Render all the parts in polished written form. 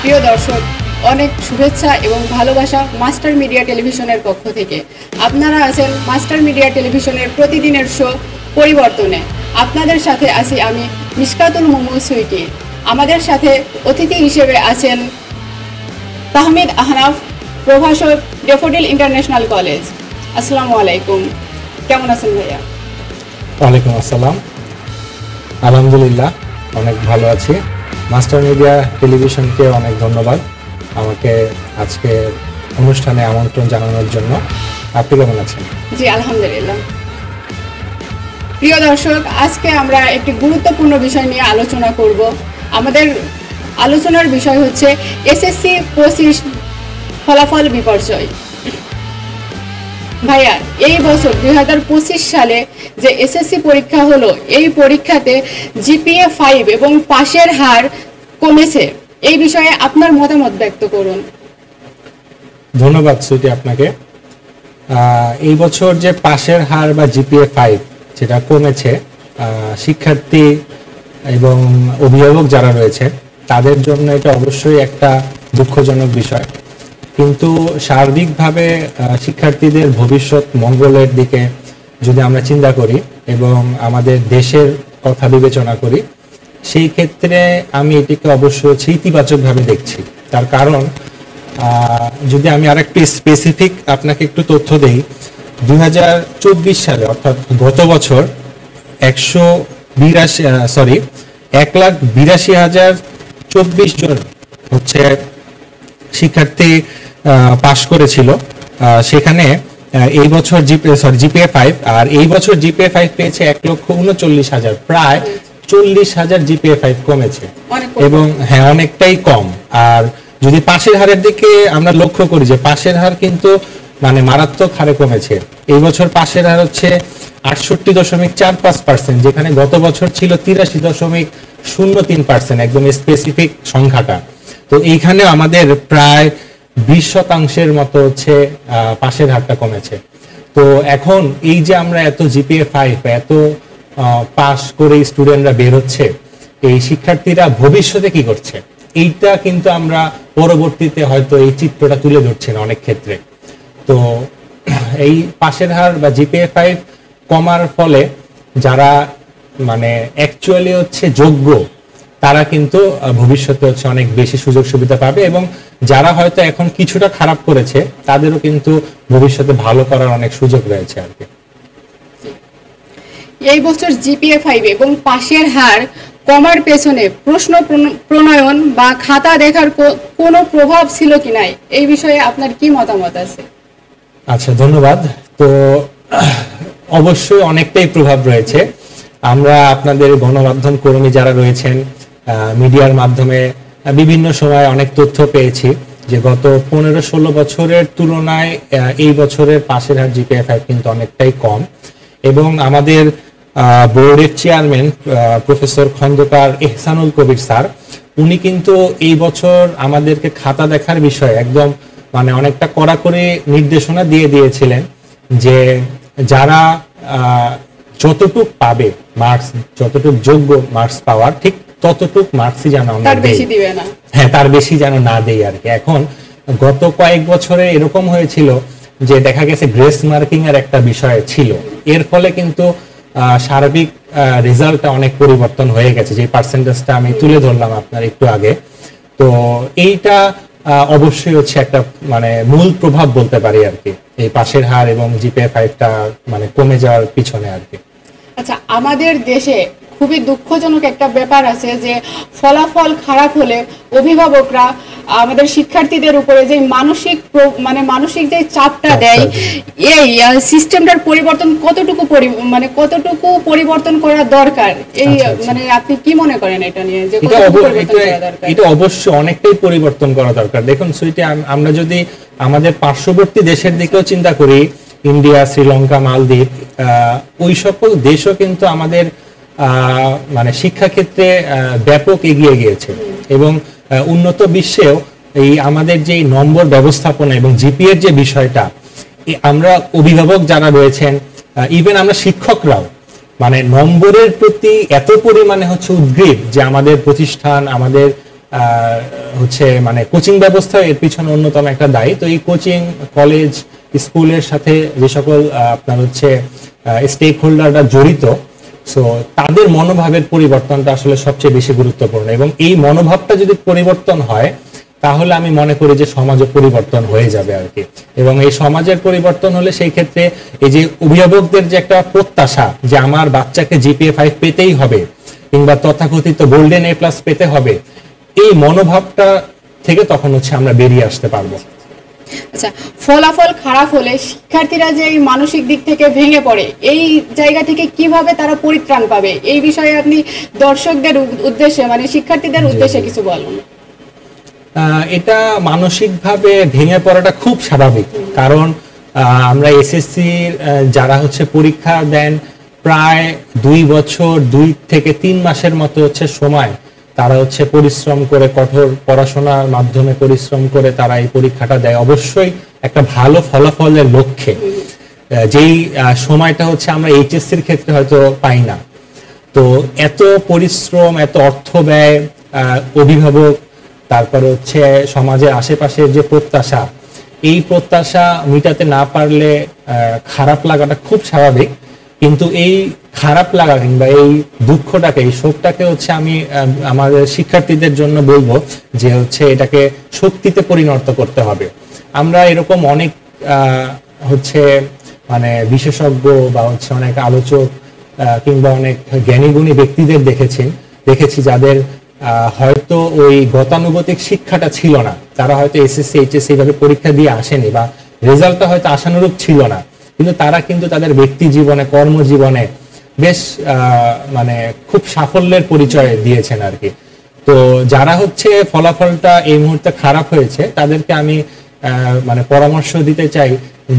প্রিয় দর্শক, অনেক শুভেচ্ছা এবং ভালোবাসা মাস্টার মিডিয়া টেলিভিশনের পক্ষ থেকে। আপনারা আছেন মাস্টার মিডিয়া টেলিভিশনের প্রতিদিনের শো পরিবর্তনে। আপনাদের সাথে আছি আমি মিশকাতুল মোমো সুইটি। আমাদের সাথে অতিথি হিসেবে আছেন তাহমিদ আহনাফ, প্রভাষক, ড্যাফোডিল ইন্টারন্যাশনাল কলেজ। আসসালামু আলাইকুম, কেমন আছেন ভাইয়া? ওয়ালাইকুম আসসালাম, আলহামদুলিল্লাহ অনেক ভালো আছি। মাস্টার মিডিয়া টেলিভিশনকে অনেক ধন্যবাদ আমাকে আজকে অনুষ্ঠানে আমন্ত্রণ জানানোর জন্য। আপনি কেমন আছেন? জি আলহামদুলিল্লাহ। প্রিয় দর্শক, আজকে আমরা একটি গুরুত্বপূর্ণ বিষয় নিয়ে আলোচনা করব। আমাদের আলোচনার বিষয় হচ্ছে এসএসসি 25 ফলাফল বিপর্যয়। ভাইয়া, এই বছর 2025 সালে যে এসএসসি পরীক্ষা হলো, এই পরীক্ষাতে জিপিএ 5 এবং পাশের হার কমেছে। এই বিষয়ে আপনার মতামত ব্যক্ত করুন। ধন্যবাদ সুইটি আপনাকে। এই বছর যে পাশের হার বা জিপিএ 5 যেটা কমেছে, শিক্ষার্থী এবং অভিভাবক যারা রয়েছে তাদের জন্য এটা অবশ্যই একটা দুঃখজনক বিষয়। কিন্তু সার্বিকভাবে শিক্ষার্থীদের ভবিষ্যৎ মঙ্গলের দিকে যদি আমরা চিন্তা করি এবং আমাদের দেশের কথা বিবেচনা করি, সেই ক্ষেত্রে আমি এটিকে অবশ্যই ইতিবাচকভাবে দেখছি। তার কারণ যদি আমি আরেকটু স্পেসিফিক আপনাকে একটু তথ্য দেই, 2024 সালে অর্থাৎ গত বছর 1,82,024 জন হচ্ছে শিক্ষার্থী পাশ করেছিল। সেখানে এই বছর জিপিএ 5 আর এই বছর জিপিএ 5 পেয়েছে 1,39,000, প্রায় 40,000 জিপিএ 5 কমেছে এবং হ্যাঁ অনেকটাই কম। আর যদি পাশের হারের দিকে আমরা লক্ষ্য করি, যে পাশের হার কিন্তু মানে মারাত্মক হারে কমেছে। এই বছর পাশের হার হচ্ছে 68.45%, যেখানে গত বছর ছিল 83.03%, একদম স্পেসিফিক সংখ্যাটা। তো এইখানে আমাদের প্রায় 20% মতো হচ্ছে পাশের হারটা কমেছে। তো এখন এই যে আমরা এত জিপিএ 5 এত পাস করে স্টুডেন্টরা বের হচ্ছে, এই শিক্ষার্থীরা ভবিষ্যতে কি করছে এইটা কিন্তু আমরা পরবর্তীতে হয়তো এই চিত্রটা তুলে ধরছি না অনেক ক্ষেত্রে। তো এই পাশের হার বা জিপিএ 5 কমার ফলে যারা মানে অ্যাকচুয়ালি হচ্ছে যোগ্য, তারা কিন্তু ভবিষ্যতে হচ্ছে অনেক বেশি সুযোগ সুবিধা পাবে, এবং যারা হয়তো এখন কিছুটা খারাপ করেছে তাদেরও কিন্তু ভবিষ্যতে ভালো করার অনেক সুযোগ রয়েছে আর কি। এই বছর জিপিএ 5 এবং পাশের হার কমার পেছনে প্রশ্ন প্রণয়ন বা খাতা দেখার কোনো প্রভাব ছিল কি নাই, এই বিষয়ে আপনার কি মতামত আছে? আচ্ছা, ধন্যবাদ। তো অবশ্যই অনেকটাই প্রভাব রয়েছে। আমরা আপনাদের গণমাধ্যম কর্মী যারা রয়েছেন, মিডিয়ার মাধ্যমে বিভিন্ন সময় অনেক তথ্য পেয়েছি যে গত 15-16 বছরের তুলনায় এই বছরের পাশের হার জিপিএ 5 কিন্তু অনেকটাই কম। এবং আমাদের বোর্ডের চেয়ারম্যান প্রফেসর খন্দকার এহসানুল কবির স্যার, উনি কিন্তু এই বছর আমাদেরকে খাতা দেখার বিষয়ে একদম মানে অনেকটা কড়াকড়ি নির্দেশনা দিয়ে দিয়েছিলেন যে যারা যতটুক পাবে মার্কস, যতটুক যোগ্য মার্কস পাওয়ার, ঠিক ততটুক মার্কসই যেন আমরা দেই, হ্যাঁ তার বেশি যেন না দেই আর কি। এখন গত কয়েক বছরে এরকম হয়েছিল যে দেখা গেছে গ্রেস মার্কিং এর একটা বিষয় ছিল, এর ফলে কিন্তু সার্বিক রেজাল্টটা অনেক পরিবর্তন হয়ে গেছে, যে পার্সেন্টেজটা আমি তুলে ধরলাম আপনার একটু আগে। তো এইটা অবশ্যই হচ্ছে একটা মানে মূল প্রভাব বলতে পারি আর কি, এই পাশের হার এবং জিপিএ 5টা মানে কমে যাওয়ার পিছনে আর কি। আচ্ছা, আমাদের দেশে খুবই দুঃখজনক একটা ব্যাপার আছে যে ফলাফল খারাপ হলে অভিভাবকরা আমাদের শিক্ষার্থীদের উপরে যে মানসিক যে চাপটা দেয়, এই সিস্টেমটার পরিবর্তন কতটুকু পরিবর্তন করা দরকার, এই মানে আপনি কি মনে করেন এটা নিয়ে, যে এটা অবশ্যই অনেকটাই পরিবর্তন করা দরকার। দেখুন সুইটি, আমরা যদি আমাদের পার্শ্ববর্তী দেশের দিকেও চিন্তা করি, ইন্ডিয়া, শ্রীলঙ্কা, মালদ্বীপ, ওই সকল দেশও কিন্তু আমাদের মানে শিক্ষা ক্ষেত্রে ব্যাপক এগিয়ে গিয়েছে, এবং উন্নত বিশ্বেও এই আমাদের যে নম্বর ব্যবস্থাপনা এবং জিপিএর যে বিষয়টা, আমরা অভিভাবক যারা রয়েছেন, ইভেন আমরা শিক্ষকরাও মানে নম্বরের প্রতি এত পরিমাণে হচ্ছে উদ্গ্রীব যে আমাদের প্রতিষ্ঠান, আমাদের হচ্ছে মানে কোচিং ব্যবস্থা এর পিছনে অন্যতম একটা দায়ী। তো এই কোচিং কলেজ স্কুলের সাথে যে সকল আপনার হচ্ছে স্টেক হোল্ডাররা জড়িত, সো তাদের মনোভাবের পরিবর্তনটা আসলে সবচেয়ে বেশি গুরুত্বপূর্ণ, এবং এই মনোভাবটা যদি পরিবর্তন হয় তাহলে আমি মনে করি যে সমাজও পরিবর্তন হয়ে যাবে আর কি। এবং এই সমাজের পরিবর্তন হলে সেই ক্ষেত্রে এই যে অভিভাবকদের যে একটা প্রত্যাশা যে আমার বাচ্চাকে জিপিএ 5 পেতেই হবে কিংবা তথাকথিত গোল্ডেন এ প্লাস পেতে হবে, এই মনোভাবটা থেকে তখন হচ্ছে আমরা বেরিয়ে আসতে পারবো। আচ্ছা, ফলাফল খারাপ হলে শিক্ষার্থীরা যে এই মানসিক দিক থেকে ভেঙে পড়ে, এই জায়গা থেকে কিভাবে তারা পরিত্রাণ পাবে, এই বিষয়ে আপনি দর্শকদের উদ্দেশ্যে মানে শিক্ষার্থীদের উদ্দেশ্যে কিছু বলুন। এটা মানসিকভাবে ভেঙে পড়াটা খুব স্বাভাবিক, কারণ আমরা এসএসসির যারা হচ্ছে পরীক্ষা দেন প্রায় 2 বছর 2 থেকে 3 মাসের মতো হচ্ছে সময় তারা হচ্ছে পরিশ্রম করে, কঠোর পড়াশোনার মাধ্যমে পরিশ্রম করে তারা এই পরীক্ষাটা দেয় অবশ্যই একটা ভালো ফলাফলের লক্ষ্যে, যেই সময়টা হচ্ছে আমরা এইচএসসির ক্ষেত্রে হয়তো পাই না। তো এত পরিশ্রম, এত অর্থ ব্যয়, অভিভাবক, তারপরে হচ্ছে সমাজের আশেপাশের যে প্রত্যাশা, এই প্রত্যাশা মিটাতে না পারলে খারাপ লাগাটা খুব স্বাভাবিক। কিন্তু এই খারাপ লাগা কিংবা এই দুঃখটাকে, এই শোকটাকে হচ্ছে আমি আমাদের শিক্ষার্থীদের জন্য বলবো যে হচ্ছে এটাকে শক্তিতে পরিণত করতে হবে। আমরা এরকম অনেক হচ্ছে মানে বিশেষজ্ঞ বা হচ্ছে অনেক আলোচক কিংবা অনেক জ্ঞানীগুণী ব্যক্তিদের দেখেছি যাদের হয়তো ওই গতানুগতিক শিক্ষাটা ছিল না, তারা হয়তো এসএসসি এইচএসসি এইভাবে পরীক্ষা দিয়ে আসেনি বা রেজাল্টটা হয়তো আশানুরূপ ছিল না, কিন্তু তারা কিন্তু তাদের ব্যক্তি জীবনে, কর্মজীবনে বেশ মানে খুব সাফল্যের পরিচয় দিয়েছেন আর কি। তো যারা হচ্ছে ফলাফলটা এই মুহূর্তে খারাপ হয়েছে তাদেরকে আমি মানে পরামর্শ দিতে চাই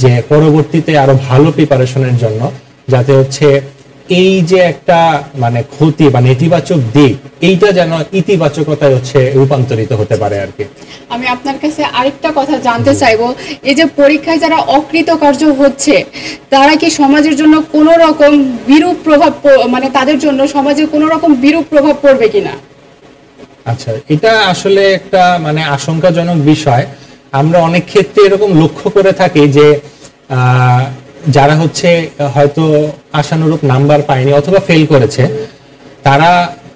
যে পরবর্তীতে আরো ভালো প্রিপারেশনের জন্য, যাতে হচ্ছে এই যে একটা মানে ক্ষতি বা নেতিবাচক দিক, এইটা যেন ইতিবাচকতায় হচ্ছে রূপান্তরিত হতে পারে আর কি। আমি আপনার কাছে আরেকটা কথা জানতে চাইবো, এই যে পরীক্ষায় যারা অকৃতকার্য হচ্ছে তারা কি সমাজের জন্য কোনো রকম বিরূপ প্রভাব মানে তাদের জন্য সমাজে কোনো রকম বিরূপ প্রভাব পড়বে কিনা? আচ্ছা, এটা আসলে একটা মানে আশঙ্কাজনক বিষয়। আমরা অনেক ক্ষেত্রে এরকম লক্ষ্য করে থাকি যে যারা হচ্ছে হয়তো আশানুরূপ নাম্বার পায়নি অথবা ফেল করেছে, তারা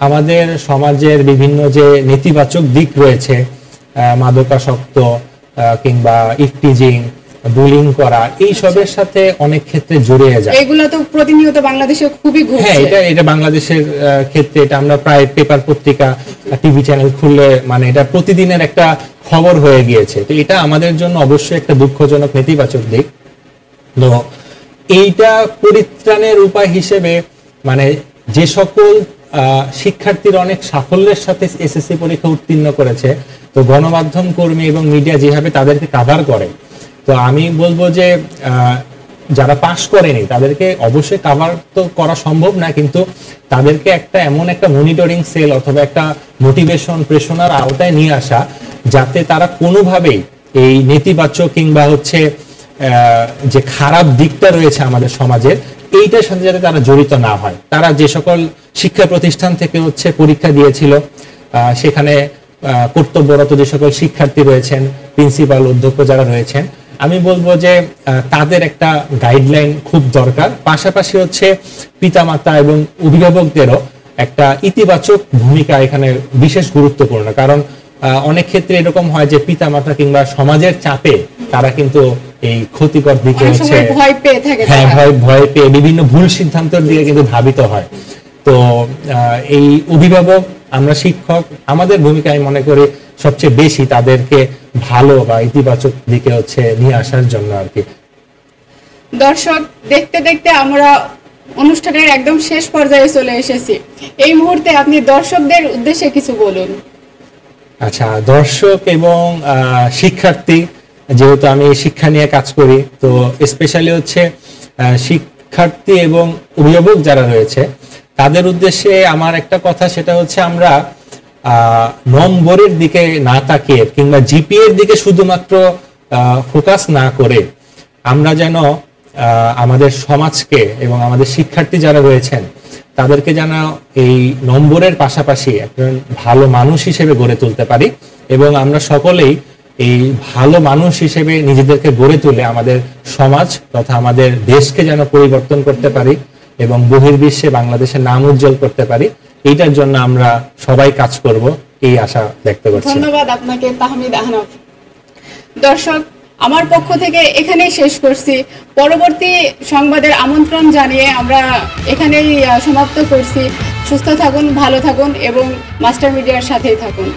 আমাদের সমাজের বিভিন্ন যে নেতিবাচক দিক রয়েছে, মাদকাসক্ত কিংবা ইফটিজিং, বুলিং করা, এই সবের সাথে অনেক ক্ষেত্রে জড়িয়ে যায়। এগুলো তো প্রতিনিয়ত বাংলাদেশে খুবই ঘটছে। হ্যাঁ, এটা বাংলাদেশের ক্ষেত্রে এটা আমরা প্রায় পেপার, পত্রিকা, টিভি চ্যানেল খুললে মানে এটা প্রতিদিনের একটা খবর হয়ে গিয়েছে। তো এটা আমাদের জন্য অবশ্যই একটা দুঃখজনক নেতিবাচক দিক। তো এইটা পরিত্রাণের উপায় হিসেবে মানে যে সকল শিক্ষার্থীরা অনেক সাফল্যের সাথে এসএসসি পরীক্ষা উত্তীর্ণ করেছে, তো গণমাধ্যম কর্মী এবং মিডিয়া যেভাবে তাদেরকে কভার করে, তো আমি বলবো যে যারা পাশ করেনি তাদেরকে অবশ্যই কভার তো করা সম্ভব না, কিন্তু তাদেরকে একটা এমন একটা মনিটরিং সেল অথবা একটা মোটিভেশন প্রেরণার আওতায় নিয়ে আসা, যাতে তারা কোনোভাবেই এই নেতিবাচক কিংবা হচ্ছে যে খারাপ দিকটা রয়েছে আমাদের সমাজের, এইটার সাথে যাতে তারা জড়িত না হয়। তারা যে সকল শিক্ষা প্রতিষ্ঠান থেকে হচ্ছে পরীক্ষা দিয়েছিল, সেখানে কর্তব্যরত যে সকল শিক্ষার্থী রয়েছেন, প্রিন্সিপাল, অধ্যক্ষ যারা রয়েছেন, আমি বলবো যে তাদের একটা গাইডলাইন খুব দরকার। পাশাপাশি হচ্ছে পিতামাতা এবং অভিভাবকদেরও একটা ইতিবাচক ভূমিকা এখানে বিশেষ গুরুত্বপূর্ণ, কারণ অনেক ক্ষেত্রে এরকম হয় যে পিতামাতা কিংবা সমাজের চাপে তারা কিন্তু এই ক্ষতিকর দিকে হচ্ছে ভয় পেয়ে বিভিন্ন ভুল সিদ্ধান্তের দিকে কিন্তু ধাবিত হয়। তো এই অভিভাবক, আমরা শিক্ষক, আমাদের ভূমিকা আমি মনে করি সবচেয়ে বেশি তাদেরকে ভালো বা ইতিবাচক দিকে হচ্ছে নিয়ে আসার জন্য আর কি। দর্শক, দেখতে দেখতে আমরা অনুষ্ঠানের একদম শেষ পর্যায়ে চলে এসেছি। এই মুহূর্তে আপনি দর্শকদের উদ্দেশ্যে কিছু বলুন। আচ্ছা, দর্শক এবং শিক্ষার্থী, যেহেতু আমি শিক্ষা নিয়ে কাজ করি, তো স্পেশালি হচ্ছে শিক্ষার্থী এবং অভিভাবক যারা রয়েছে তাদের উদ্দেশ্যে আমার একটা কথা, সেটা হচ্ছে আমরা নম্বরের দিকে না তাকিয়ে কিংবা জিপিএ এর দিকে শুধুমাত্র ফোকাস না করে আমরা যেন আমাদের সমাজকে এবং আমাদের শিক্ষার্থী যারা রয়েছেন তাদেরকে যেন এই নম্বরের পাশাপাশি একজন ভালো মানুষ হিসেবে গড়ে তুলতে পারি, এবং আমরা সকলেই এই ভালো মানুষ হিসেবে নিজেদেরকে গড়ে তুলে আমাদের সমাজ তথা আমাদের দেশকে যেন পরিবর্তন করতে পারি এবং বহির্বিশ্বে বাংলাদেশের নাম উজ্জ্বল করতে পারি, এইটার জন্য আমরা সবাই কাজ করব, এই আশা ব্যক্ত করছি। ধন্যবাদ আপনাকে তাহমিদ আহনাফ। দর্শক, আমার পক্ষ থেকে এখানেই শেষ করছি। পরবর্তী সংবাদের আমন্ত্রণ জানিয়ে আমরা এখানেই সমাপ্ত করছি। সুস্থ থাকুন, ভালো থাকুন এবং মাস্টার মিডিয়ার সাথেই থাকুন।